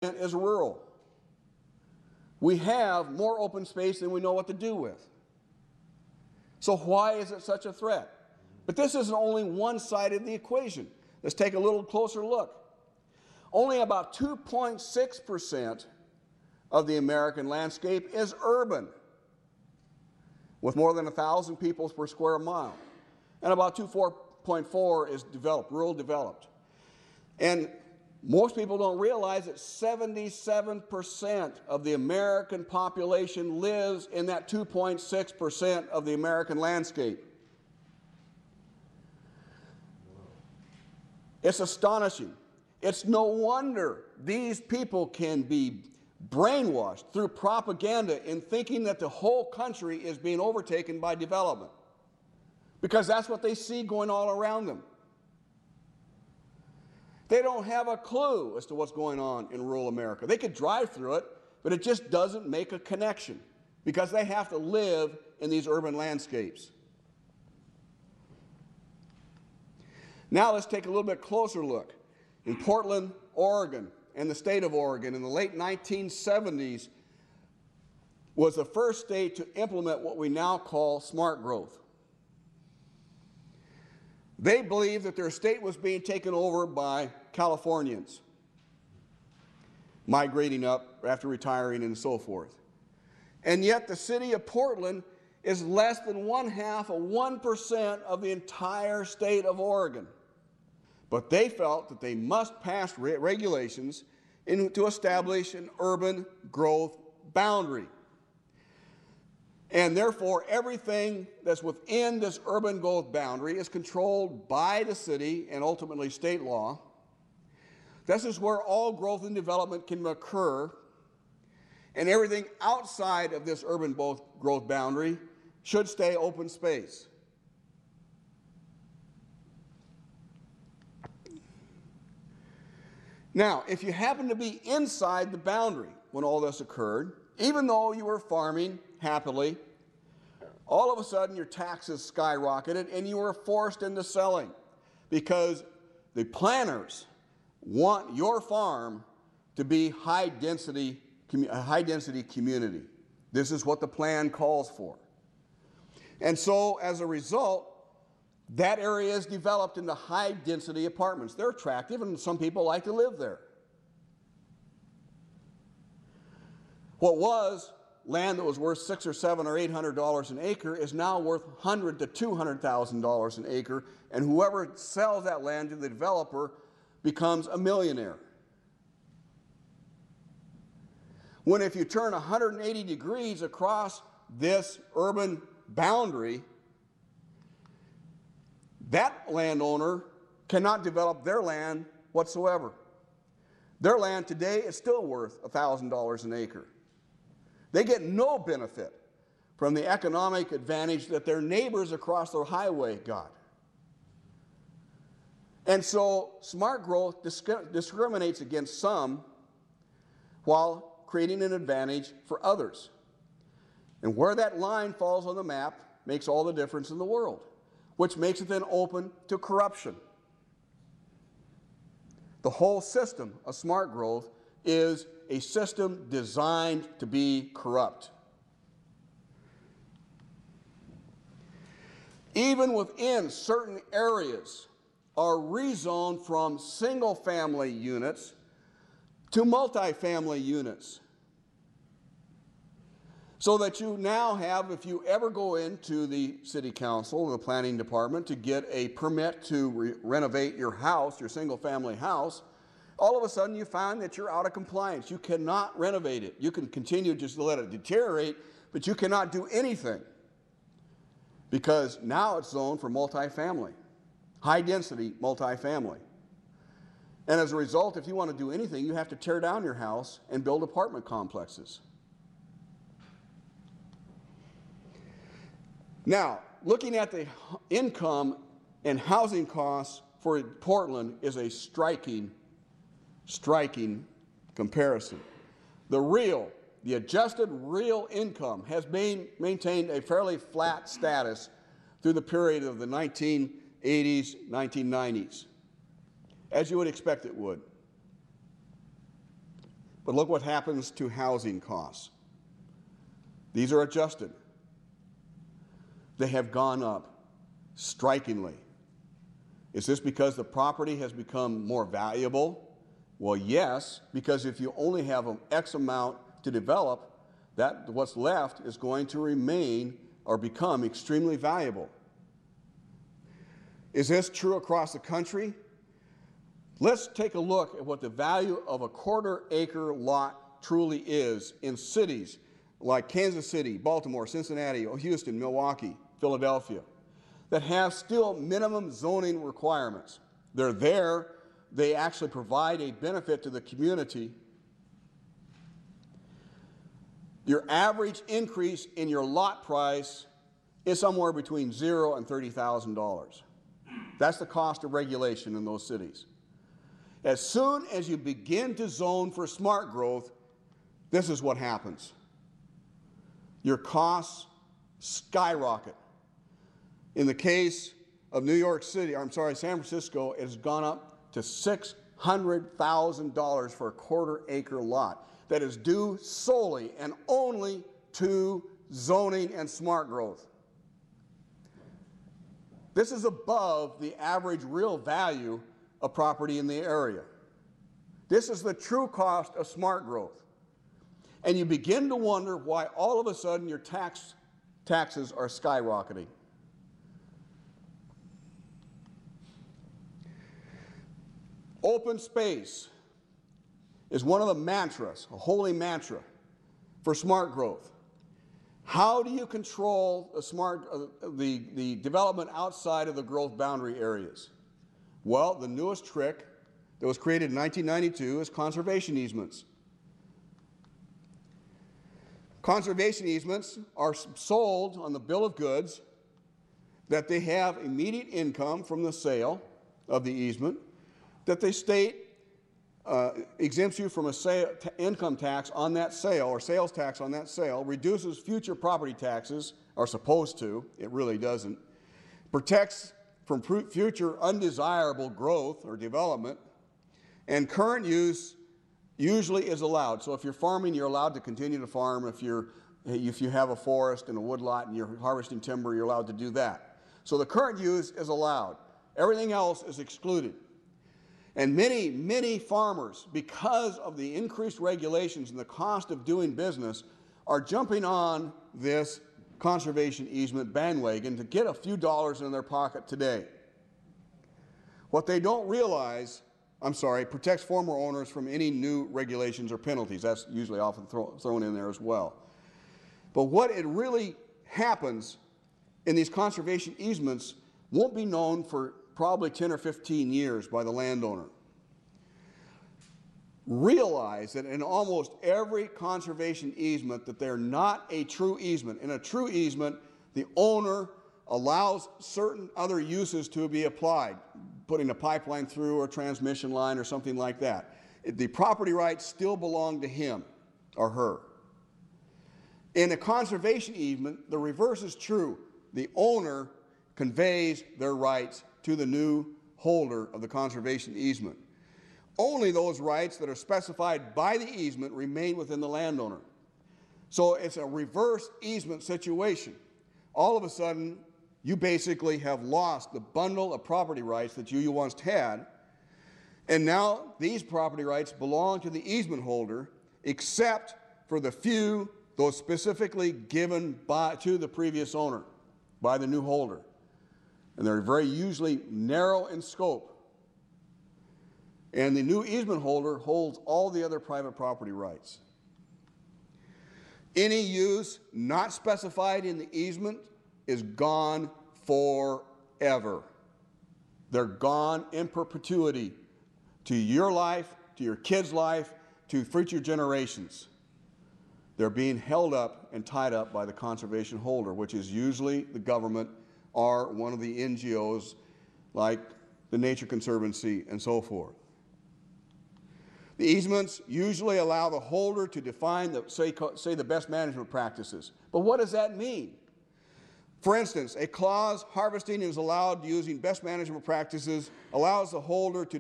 is rural. We have more open space than we know what to do with. So why is it such a threat? But this isn't only one side of the equation. Let's take a little closer look. Only about 2.6% of the American landscape is urban, with more than 1,000 people per square mile. And about 4.4 is developed, rural developed. And most people don't realize that 77% of the American population lives in that 2.6% of the American landscape. It's astonishing. It's no wonder these people can be brainwashed through propaganda in thinking that the whole country is being overtaken by development, because that's what they see going all around them. They don't have a clue as to what's going on in rural America. They could drive through it, but it just doesn't make a connection because they have to live in these urban landscapes. Now let's take a little bit closer look. In Portland, Oregon, and the state of Oregon in the late 1970s was the first state to implement what we now call smart growth. They believed that their state was being taken over by Californians, migrating up after retiring and so forth. And yet the city of Portland is less than 0.5% of the entire state of Oregon. But they felt that they must pass regulations to establish an urban growth boundary. And therefore, everything that's within this urban growth boundary is controlled by the city and ultimately state law. This is where all growth and development can occur, and everything outside of this urban growth boundary should stay open space. Now, if you happen to be inside the boundary when all this occurred, even though you were farming happily, all of a sudden your taxes skyrocketed and you were forced into selling because the planners want your farm to be a high-density community. This is what the plan calls for. And so, as a result, that area is developed into high-density apartments. They're attractive, and some people like to live there. What was land that was worth $600 or $700 or $800 an acre is now worth $100,000 to $200,000 an acre, and whoever sells that land to the developer becomes a millionaire. When if you turn 180 degrees across this urban boundary, that landowner cannot develop their land whatsoever. Their land today is still worth $1,000 an acre. They get no benefit from the economic advantage that their neighbors across the highway got. And so smart growth discriminates against some while creating an advantage for others. And where that line falls on the map makes all the difference in the world, which makes it then open to corruption. The whole system of smart growth is a system designed to be corrupt. Even within certain areas are rezoned from single-family units to multifamily units. So that you now have, if you ever go into the city council or the planning department to get a permit to renovate your house, your single-family house, all of a sudden you find that you're out of compliance. You cannot renovate it. You can continue just to let it deteriorate, but you cannot do anything because now it's zoned for multifamily, high-density multifamily. And as a result, if you want to do anything, you have to tear down your house and build apartment complexes. Now, looking at the income and housing costs for Portland is a striking comparison. The adjusted real income has maintained a fairly flat status through the period of the 1980s, 1990s, as you would expect it would. But look what happens to housing costs. These are adjusted. They have gone up strikingly. Is this because the property has become more valuable? Well, yes, because if you only have an X amount to develop, what's left is going to remain or become extremely valuable. Is this true across the country? Let's take a look at what the value of a quarter-acre lot truly is in cities like Kansas City, Baltimore, Cincinnati, Houston, Milwaukee, Philadelphia, that have still minimum zoning requirements. They're there. They actually provide a benefit to the community. Your average increase in your lot price is somewhere between $0 and $30,000. That's the cost of regulation in those cities. As soon as you begin to zone for smart growth, this is what happens. Your costs skyrocket. In the case of San Francisco, it has gone up to $600,000 for a quarter-acre lot that is due solely and only to zoning and smart growth. This is above the average real value of property in the area. This is the true cost of smart growth. And you begin to wonder why all of a sudden your taxes are skyrocketing. Open space is one of the mantras, a holy mantra, for smart growth. How do you control the development outside of the growth boundary areas? Well, the newest trick that was created in 1992 is conservation easements. Conservation easements are sold on the bill of goods that they have immediate income from the sale of the easement, that the state exempts you from income tax on that sale or sales tax on that sale, reduces future property taxes, are supposed to, it really doesn't, protects from future undesirable growth or development, and current use usually is allowed. So if you're farming, you're allowed to continue to farm. If you have a forest and a woodlot and you're harvesting timber, you're allowed to do that. So the current use is allowed. Everything else is excluded. And many, many farmers, because of the increased regulations and the cost of doing business, are jumping on this conservation easement bandwagon to get a few dollars in their pocket today. What they don't realize, protects former owners from any new regulations or penalties. That's usually often thrown in there as well. But what it really happens in these conservation easements won't be known for probably 10 or 15 years by the landowner. Realize that in almost every conservation easement that they're not a true easement. In a true easement, the owner allows certain other uses to be applied, putting a pipeline through or transmission line or something like that. The property rights still belong to him or her. In a conservation easement, the reverse is true. The owner conveys their rights to the new holder of the conservation easement. Only those rights that are specified by the easement remain within the landowner. So it's a reverse easement situation. All of a sudden, you basically have lost the bundle of property rights that you once had, and now these property rights belong to the easement holder, except for the few, those specifically given to the previous owner by the new holder. And they're very usually narrow in scope. And the new easement holder holds all the other private property rights. Any use not specified in the easement is gone forever. They're gone in perpetuity to your life, to your kids' life, to future generations. They're being held up and tied up by the conservation holder, which is usually the government or one of the NGOs like the Nature Conservancy and so forth. The easements usually allow the holder to define, say the best management practices. But what does that mean? For instance, a clause harvesting is allowed using best management practices allows the holder to